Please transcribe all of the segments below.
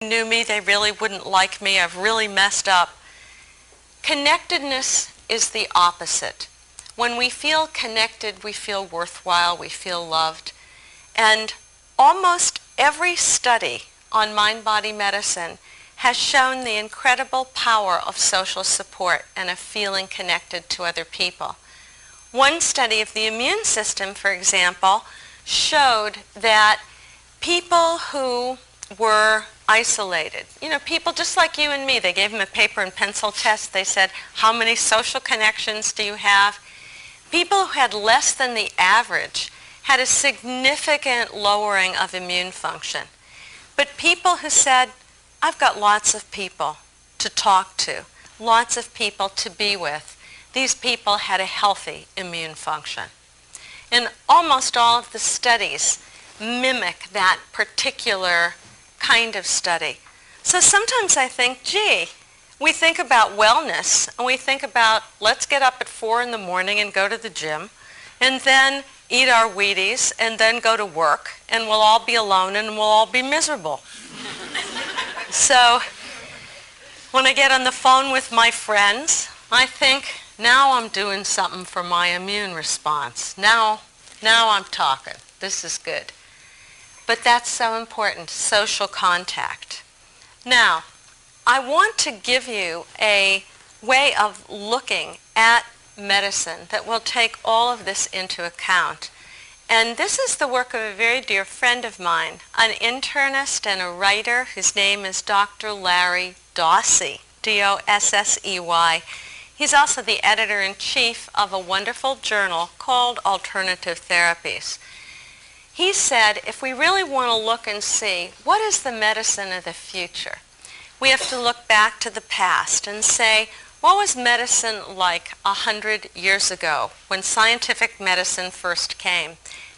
knew me, they really wouldn't like me. I've really messed up. Connectedness is the opposite. When we feel connected, we feel worthwhile, we feel loved. And almost every study on mind-body medicine has shown the incredible power of social support and of feeling connected to other people. One study of the immune system, for example, showed that people who were isolated, people just like you and me, they gave them a paper and pencil test. They said, how many social connections do you have? People who had less than the average had a significant lowering of immune function. But people who said, I've got lots of people to talk to, lots of people to be with, these people had a healthy immune function. And almost all of the studies mimic that particular kind of study. So sometimes I think, gee, we think about wellness and we think about let's get up at 4 in the morning and go to the gym and then eat our Wheaties and then go to work and we'll all be alone and we'll all be miserable. So when I get on the phone with my friends, I think, now I'm doing something for my immune response. Now I'm talking. This is good. But that's so important, social contact. Now, I want to give you a way of looking at medicine that will take all of this into account. And this is the work of a very dear friend of mine, an internist and a writer whose name is Dr. Larry Dossey, D-O-S-S-E-Y. He's also the editor-in-chief of a wonderful journal called Alternative Therapies. He said, if we really want to look and see what is the medicine of the future, we have to look back to the past and say, what was medicine like 100 years ago when scientific medicine first came?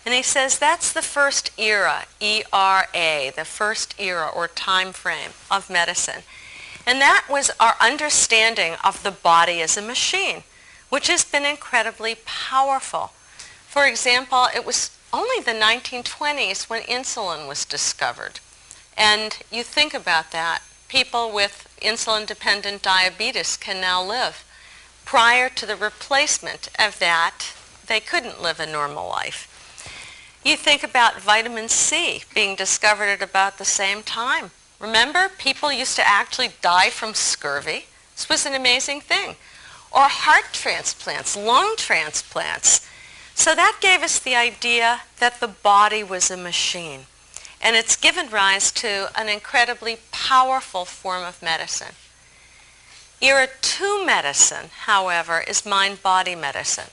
And he says that's the first era, E-R-A, the first era or time frame of medicine. And that was our understanding of the body as a machine, which has been incredibly powerful. For example, it was only the 1920s when insulin was discovered. And you think about that. People with insulin-dependent diabetes can now live. Prior to the replacement of that, they couldn't live a normal life. You think about vitamin C being discovered at about the same time. Remember, people used to actually die from scurvy. This was an amazing thing. Or heart transplants, lung transplants. So that gave us the idea that the body was a machine. And it's given rise to an incredibly powerful form of medicine. Era 2 medicine, however, is mind-body medicine.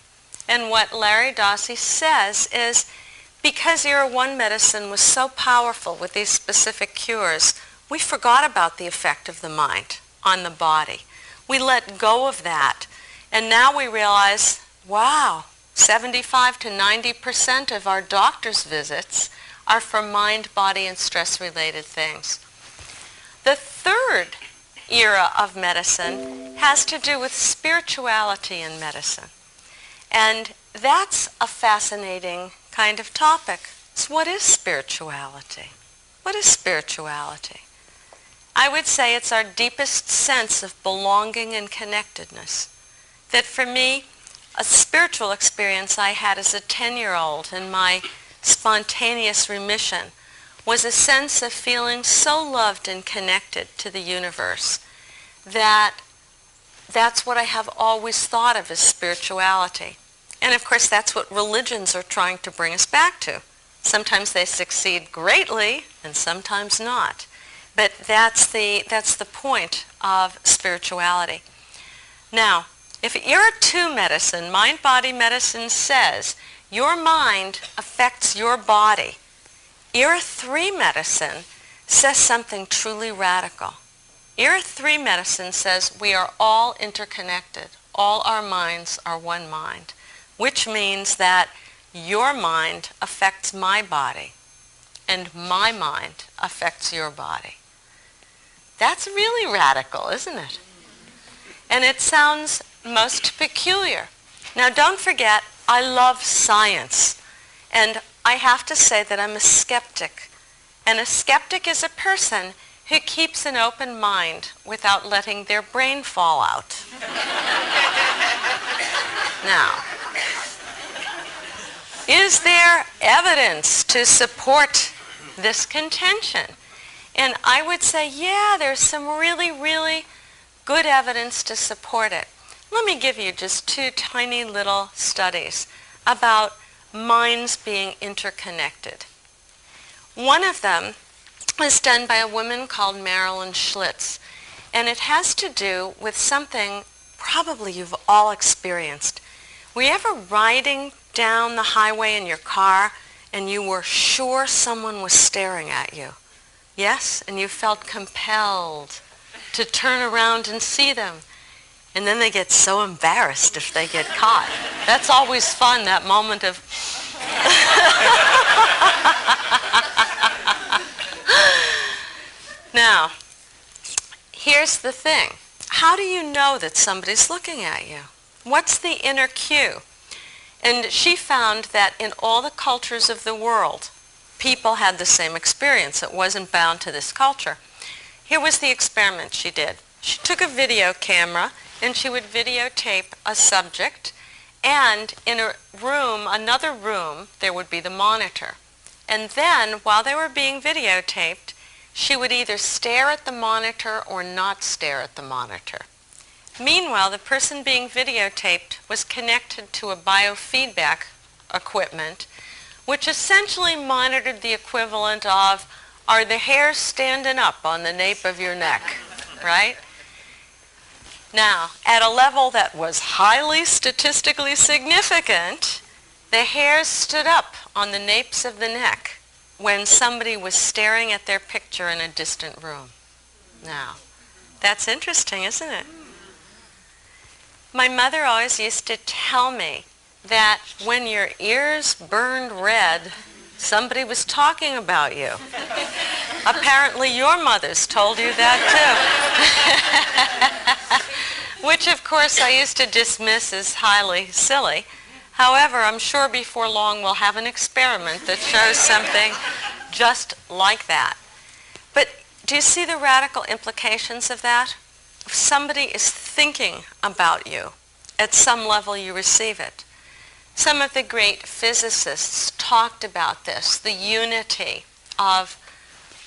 And what Larry Dossey says is, because Era 1 medicine was so powerful with these specific cures, we forgot about the effect of the mind on the body. We let go of that. And now we realize, wow, 75 to 90% of our doctor's visits are for mind, body, and stress-related things. The third era of medicine has to do with spirituality in medicine. And that's a fascinating kind of topic. So what is spirituality? What is spirituality? I would say it's our deepest sense of belonging and connectedness. That for me, a spiritual experience I had as a 10-year-old in my spontaneous remission was a sense of feeling so loved and connected to the universe that that's what I have always thought of as spirituality. And of course, that's what religions are trying to bring us back to. Sometimes they succeed greatly and sometimes not. But that's the point of spirituality. Now, if Era 2 medicine, mind-body medicine, says your mind affects your body, Era 3 medicine says something truly radical. Era 3 medicine says we are all interconnected. All our minds are one mind, which means that your mind affects my body and my mind affects your body. That's really radical, isn't it? And it sounds most peculiar. Now, don't forget, I love science. And I have to say that I'm a skeptic. And a skeptic is a person who keeps an open mind without letting their brain fall out? Now, is there evidence to support this contention? And I would say, yeah, there's some really, really good evidence to support it. Let me give you just two tiny little studies about minds being interconnected. One of them is done by a woman called Marilyn Schlitz, and it has to do with something probably you've all experienced. Were you ever riding down the highway in your car and you were sure someone was staring at you? Yes? And you felt compelled to turn around and see them. And then they get so embarrassed if they get caught. That's always fun, that moment of... Now, here's the thing. How do you know that somebody's looking at you? What's the inner cue? And she found that in all the cultures of the world, people had the same experience. It wasn't bound to this culture. Here was the experiment she did. She took a video camera and she would videotape a subject, and in a room, another room, there would be the monitor. And then, while they were being videotaped, she would either stare at the monitor or not stare at the monitor. Meanwhile, the person being videotaped was connected to a biofeedback equipment, which essentially monitored the equivalent of, are the hairs standing up on the nape of your neck, right? Now, at a level that was highly statistically significant, the hairs stood up on the napes of the neck when somebody was staring at their picture in a distant room. Now, that's interesting, isn't it? My mother always used to tell me that when your ears burned red, somebody was talking about you. Apparently your mothers told you that too. Which, of course, I used to dismiss as highly silly. However, I'm sure before long we'll have an experiment that shows something just like that. But do you see the radical implications of that? If somebody is thinking about you, at some level you receive it. Some of the great physicists talked about this, the unity of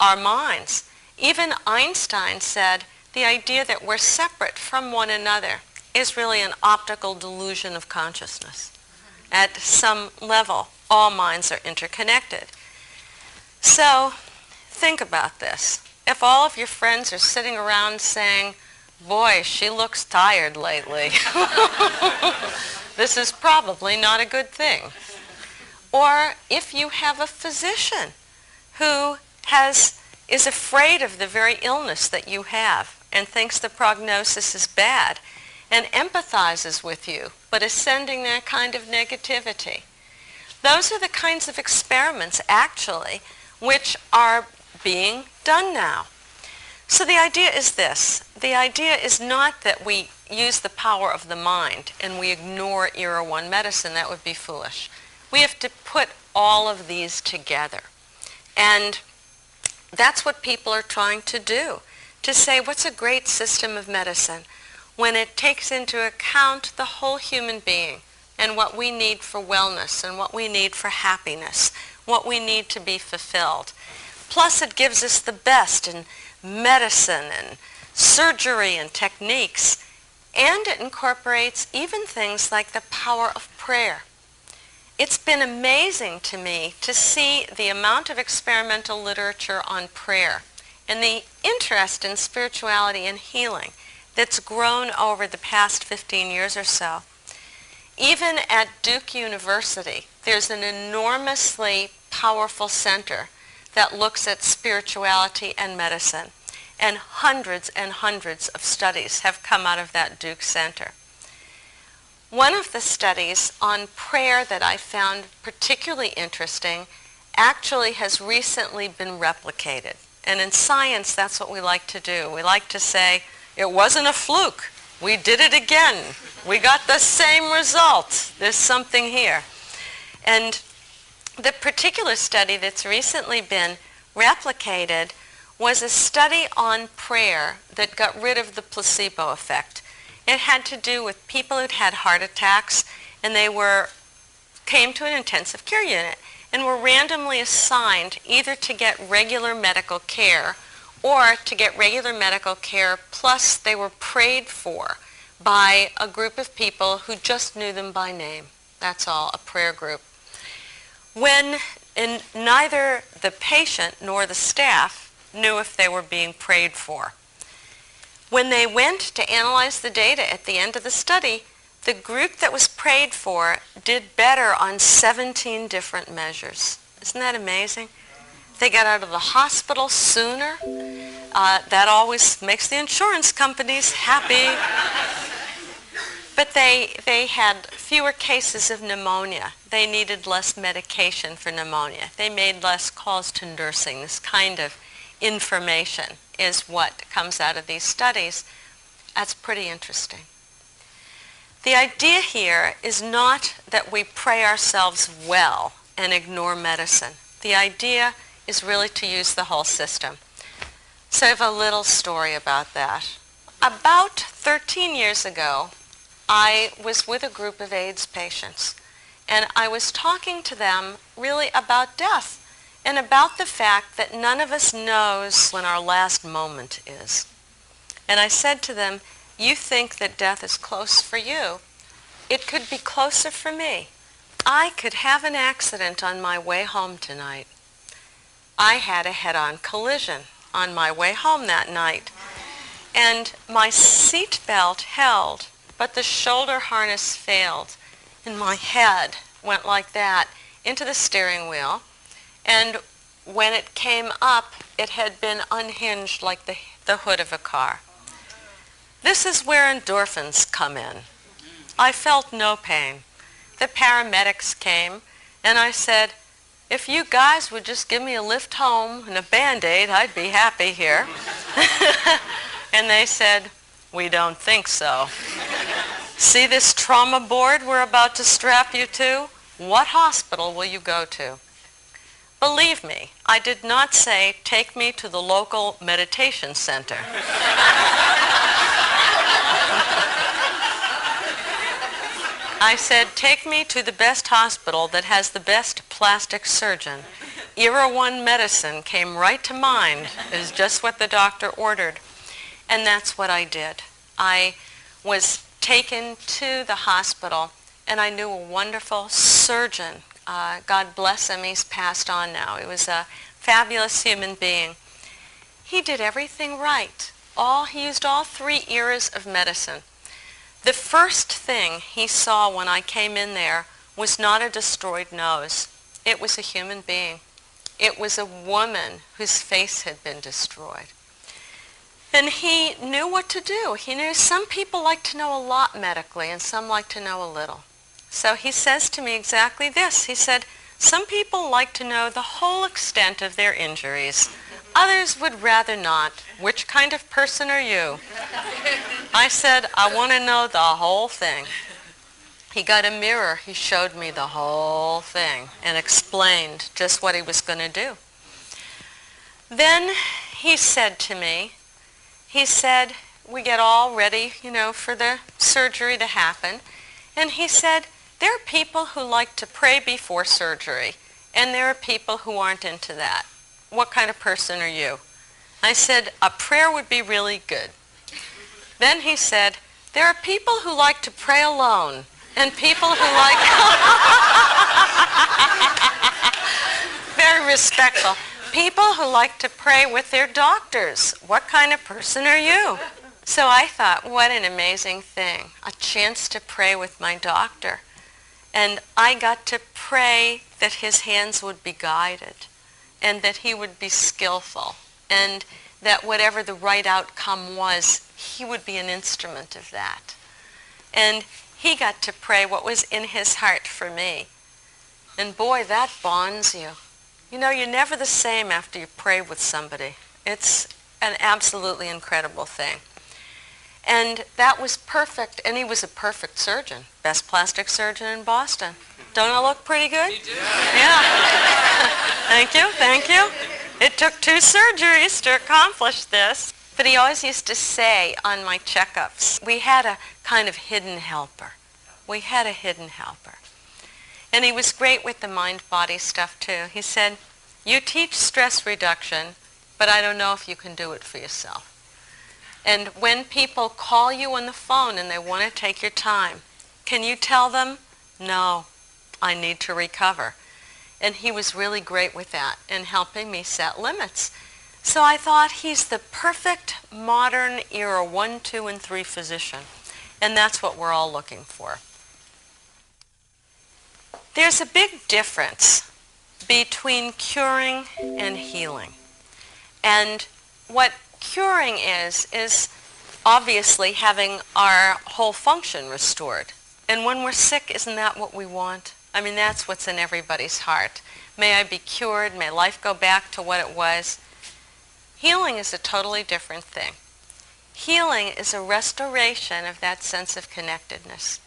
our minds. Even Einstein said the idea that we're separate from one another is really an optical delusion of consciousness. At some level, all minds are interconnected. So, think about this. If all of your friends are sitting around saying, boy, she looks tired lately, this is probably not a good thing. Or if you have a physician who is afraid of the very illness that you have and thinks the prognosis is bad and empathizes with you, but is sending that kind of negativity. Those are the kinds of experiments, actually, which are being done now. So the idea is this. The idea is not that we use the power of the mind and we ignore Era 1 medicine. That would be foolish. We have to put all of these together. And that's what people are trying to do, to say what's a great system of medicine when it takes into account the whole human being and what we need for wellness and what we need for happiness, what we need to be fulfilled. Plus it gives us the best in medicine and surgery and techniques, and it incorporates even things like the power of prayer. It's been amazing to me to see the amount of experimental literature on prayer and the interest in spirituality and healing that's grown over the past 15 years or so. Even at Duke University, there's an enormously powerful center that looks at spirituality and medicine, and hundreds of studies have come out of that Duke Center. One of the studies on prayer that I found particularly interesting actually has recently been replicated. And in science, that's what we like to do. We like to say, it wasn't a fluke. We did it again. We got the same result. There's something here. And the particular study that's recently been replicated was a study on prayer that got rid of the placebo effect. It had to do with people who'd had heart attacks, and they came to an intensive care unit and were randomly assigned either to get regular medical care or to get regular medical care, plus they were prayed for by a group of people who just knew them by name. That's all, a prayer group. When neither the patient nor the staff knew if they were being prayed for. When they went to analyze the data at the end of the study, the group that was prayed for did better on 17 different measures. Isn't that amazing? They got out of the hospital sooner. That always makes the insurance companies happy. But they had fewer cases of pneumonia. They needed less medication for pneumonia. They made less calls to nursing. This kind of information is what comes out of these studies. That's pretty interesting. The idea here is not that we pray ourselves well and ignore medicine. The idea is really to use the whole system. So I have a little story about that. About 13 years ago, I was with a group of AIDS patients, and I was talking to them really about death and about the fact that none of us knows when our last moment is. And I said to them, you think that death is close for you. It could be closer for me. I could have an accident on my way home tonight. I had a head-on collision on my way home that night. And my seat belt held, but the shoulder harness failed. And my head went like that into the steering wheel. And when it came up, it had been unhinged like the hood of a car. This is where endorphins come in. I felt no pain. The paramedics came, and I said, if you guys would just give me a lift home and a Band-Aid, I'd be happy here. And they said, we don't think so. See this trauma board we're about to strap you to? What hospital will you go to? Believe me, I did not say, take me to the local meditation center. I said, take me to the best hospital that has the best plastic surgeon. Era 1 medicine came right to mind. It is just what the doctor ordered. And that's what I did. I was taken to the hospital, and I knew a wonderful surgeon. God bless him, he's passed on now. He was a fabulous human being. He did everything right. He used all 3 eras of medicine. The first thing he saw when I came in there was not a destroyed nose. It was a human being. It was a woman whose face had been destroyed. And he knew what to do. He knew some people like to know a lot medically and some like to know a little. So he says to me exactly this. He said, some people like to know the whole extent of their injuries. Others would rather not. Which kind of person are you? I said, I want to know the whole thing. He got a mirror. He showed me the whole thing and explained just what he was going to do. Then he said to me, we get all ready, for the surgery to happen. And he said, there are people who like to pray before surgery, and there are people who aren't into that. What kind of person are you? I said, a prayer would be really good. Then he said, there are people who like to pray alone, and people who like... Very respectful. People who like to pray with their doctors. What kind of person are you? So I thought, what an amazing thing. A chance to pray with my doctor. And I got to pray that his hands would be guided and that he would be skillful and that whatever the right outcome was, he would be an instrument of that. And he got to pray what was in his heart for me. And boy, that bonds you. You're never the same after you pray with somebody. It's an absolutely incredible thing. And that was perfect, and he was a perfect surgeon. Best plastic surgeon in Boston. Don't I look pretty good? You do. Yeah. Thank you, thank you. It took 2 surgeries to accomplish this. But he always used to say on my checkups, we had a kind of hidden helper. We had a hidden helper. And he was great with the mind-body stuff too. He said, you teach stress reduction, but I don't know if you can do it for yourself. And when people call you on the phone and they want to take your time, can you tell them, no, I need to recover? And he was really great with that and helping me set limits. So I thought he's the perfect modern era 1, 2, and 3 physician. And that's what we're all looking for. There's a big difference between curing and healing. And what curing is obviously having our whole function restored. And when we're sick, isn't that what we want? I mean, that's what's in everybody's heart. May I be cured, may life go back to what it was. Healing is a totally different thing. Healing is a restoration of that sense of connectedness.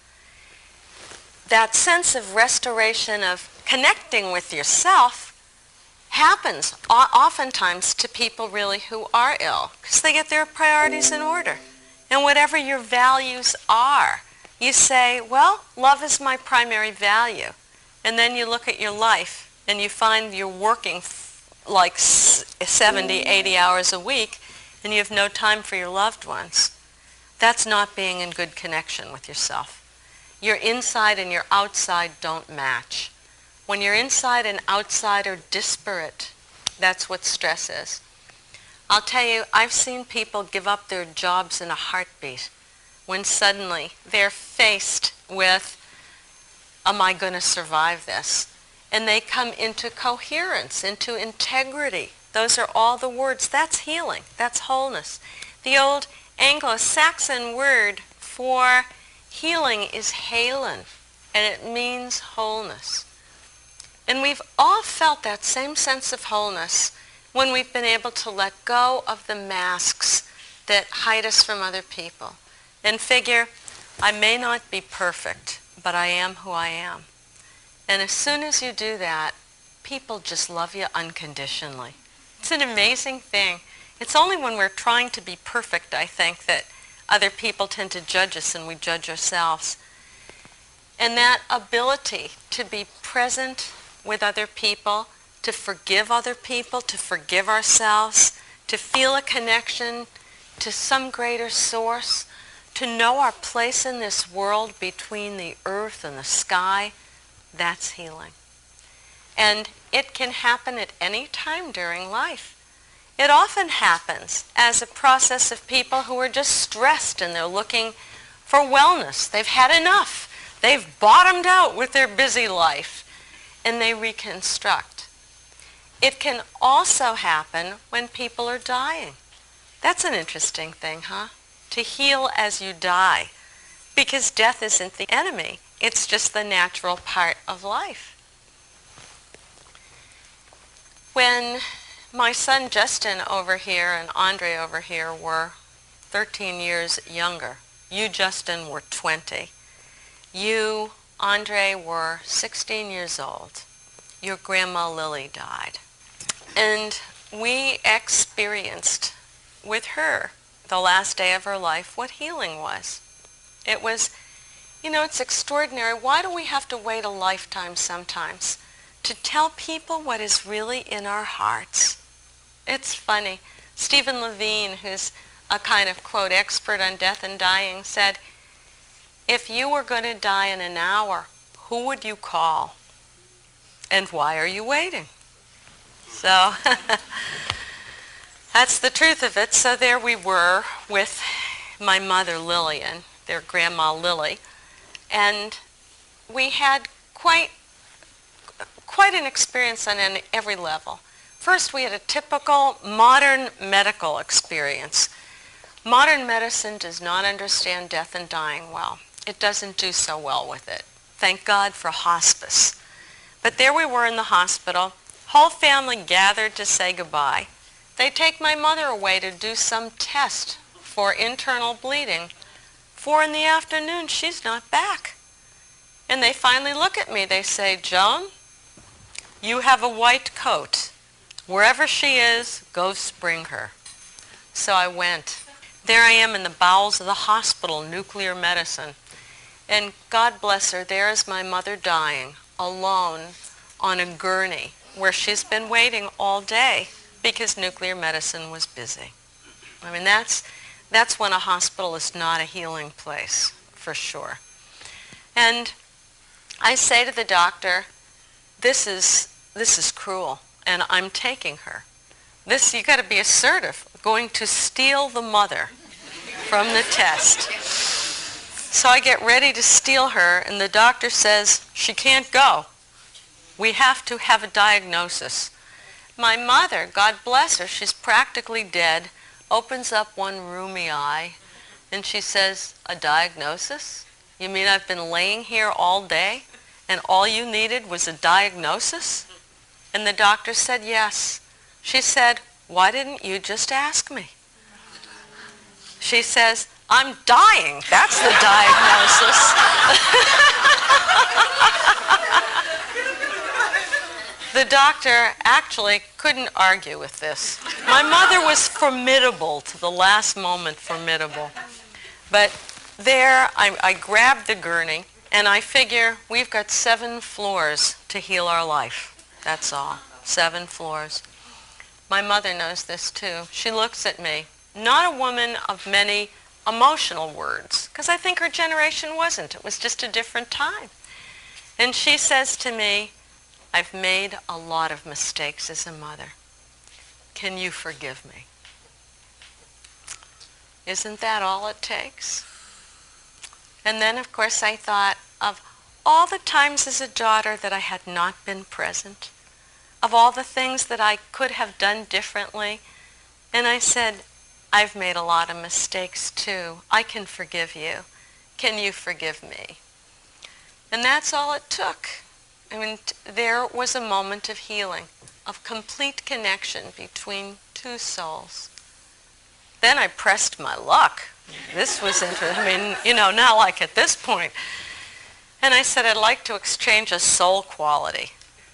That sense of restoration of connecting with yourself happens oftentimes to people really who are ill because they get their priorities in order. And whatever your values are, you say, well, love is my primary value. And then you look at your life and you find you're working like 70, 80 hours a week and you have no time for your loved ones. That's not being in good connection with yourself. Your inside and your outside don't match. When your inside and outside are disparate, that's what stress is. I'll tell you, I've seen people give up their jobs in a heartbeat when suddenly they're faced with, am I going to survive this? And they come into coherence, into integrity. Those are all the words. That's healing. That's wholeness. The old Anglo-Saxon word for healing is halen, and it means wholeness. And we've all felt that same sense of wholeness when we've been able to let go of the masks that hide us from other people and figure, I may not be perfect, but I am who I am. And as soon as you do that, people just love you unconditionally. It's an amazing thing. It's only when we're trying to be perfect, I think, that other people tend to judge us and we judge ourselves. And that ability to be present with other people, to forgive other people, to forgive ourselves, to feel a connection to some greater source, to know our place in this world between the earth and the sky, that's healing. And it can happen at any time during life. It often happens as a process of people who are just stressed and they're looking for wellness. They've had enough. They've bottomed out with their busy life and they reconstruct. It can also happen when people are dying. That's an interesting thing, huh? To heal as you die. Because death isn't the enemy. It's just the natural part of life. When my son Justin over here and Andre over here were 13 years younger, you, Justin, were 20. You, Andre, were 16 years old. Your grandma Lily died. And we experienced with her the last day of her life what healing was. It was, it's extraordinary. Why do we have to wait a lifetime sometimes to tell people what is really in our hearts? It's funny. Stephen Levine, who's a kind of, quote, expert on death and dying, said, if you were going to die in an hour, who would you call? And why are you waiting? So that's the truth of it. So there we were with my mother Lillian, their grandma Lily, and we had quite an experience on every level. First, we had a typical modern medical experience. Modern medicine does not understand death and dying well. It doesn't do so well with it. Thank God for hospice. But there we were in the hospital. Whole family gathered to say goodbye. They take my mother away to do some test for internal bleeding. 4 p.m, she's not back. And they finally look at me. They say, Joan, you have a white coat. Wherever she is, go spring her. So I went. There I am in the bowels of the hospital, nuclear medicine. And God bless her, there is my mother dying, alone on a gurney, where she's been waiting all day because nuclear medicine was busy. I mean, that's when a hospital is not a healing place, for sure. And I say to the doctor, this is cruel, and I'm taking her. You got to be assertive. Going to steal the mother from the test. So I get ready to steal her, and the doctor says, she can't go. We have to have a diagnosis. My mother, God bless her, she's practically dead, opens up one roomy eye, and she says, a diagnosis? You mean I've been laying here all day, and all you needed was a diagnosis? And the doctor said, yes. She said, why didn't you just ask me? She says, I'm dying. That's the diagnosis. The doctor actually couldn't argue with this. My mother was formidable to the last moment, formidable. But there, I grabbed the gurney, and I figure we've got 7 floors to heal our life. That's all. 7 floors. My mother knows this too. She looks at me, not a woman of many emotional words, because I think her generation wasn't. It was just a different time. And she says to me, I've made a lot of mistakes as a mother. Can you forgive me? Isn't that all it takes? And then, of course, I thought of all the times as a daughter that I had not been present, of all the things that I could have done differently. And I said, I've made a lot of mistakes too. I can forgive you. Can you forgive me? And that's all it took. I mean, there was a moment of healing, of complete connection between 2 souls. Then I pressed my luck. This was interesting. I mean, not like at this point. And I said, I'd like to exchange a soul quality.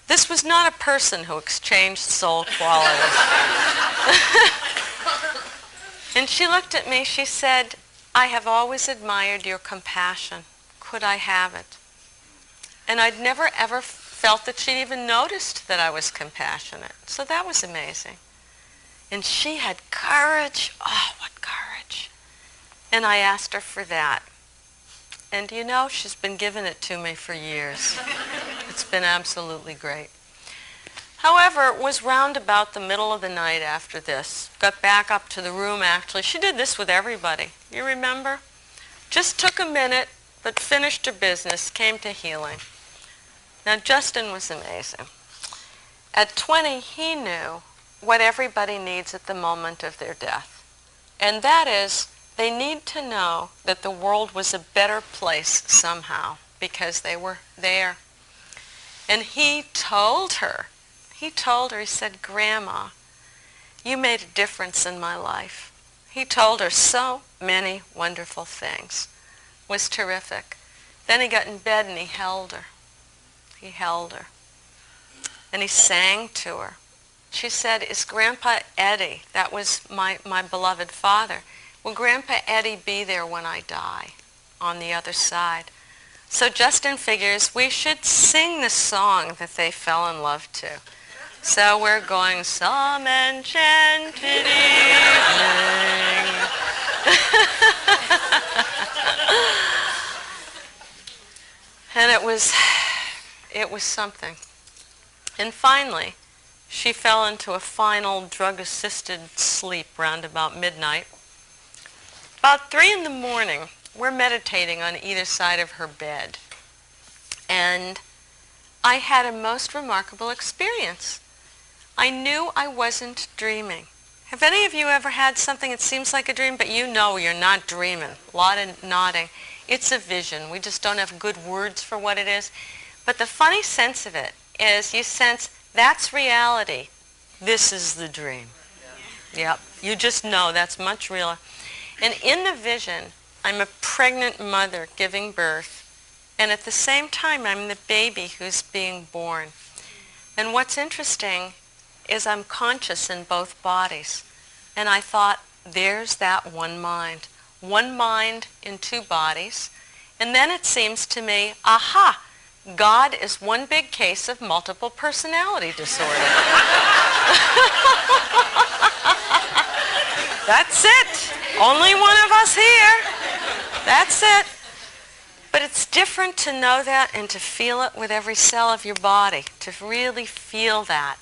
This was not a person who exchanged soul qualities. And she looked at me, she said, I have always admired your compassion. Could I have it? And I'd never ever felt that she'd even noticed that I was compassionate. So that was amazing. And she had courage. Oh, what courage. And I asked her for that. And she's been giving it to me for years. It's been absolutely great. However, it was round about the middle of the night after this. Got back up to the room, actually. She did this with everybody. You remember? Just took a minute, but finished her business, came to healing. Now, Justin was amazing. At 20, he knew what everybody needs at the moment of their death. And that is, they need to know that the world was a better place somehow because they were there. And he told her, he said, Grandma, you made a difference in my life. He told her so many wonderful things. It was terrific. Then he got in bed and he held her. He held her. And he sang to her. She said, is Grandpa Eddie, that was my beloved father, will Grandpa Eddie be there when I die on the other side? So Justin figures we should sing the song that they fell in love to. So we're going, some enchanted evening. And it was something. And finally, she fell into a final drug-assisted sleep round about midnight. About 3 in the morning, we're meditating on either side of her bed. And I had a most remarkable experience. I knew I wasn't dreaming. Have any of you ever had something that seems like a dream, but you know you're not dreaming? A lot of nodding. It's a vision. We just don't have good words for what it is. But the funny sense of it is you sense that's reality. This is the dream. Yep. You just know that's much realer. And in the vision, I'm a pregnant mother giving birth. And at the same time, I'm the baby who's being born. And what's interesting is I'm conscious in both bodies. And I thought, there's that one mind in two bodies. And then it seems to me, aha, God is one big case of multiple personality disorder. That's it. Only one of us here. That's it. But it's different to know that and to feel it with every cell of your body, to really feel that.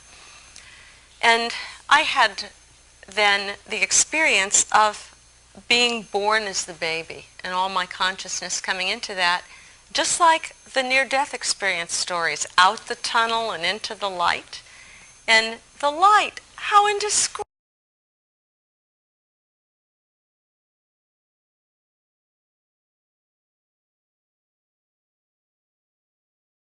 And I had then the experience of being born as the baby and all my consciousness coming into that, just like the near-death experience stories, out the tunnel and into the light. And the light, how indescribable.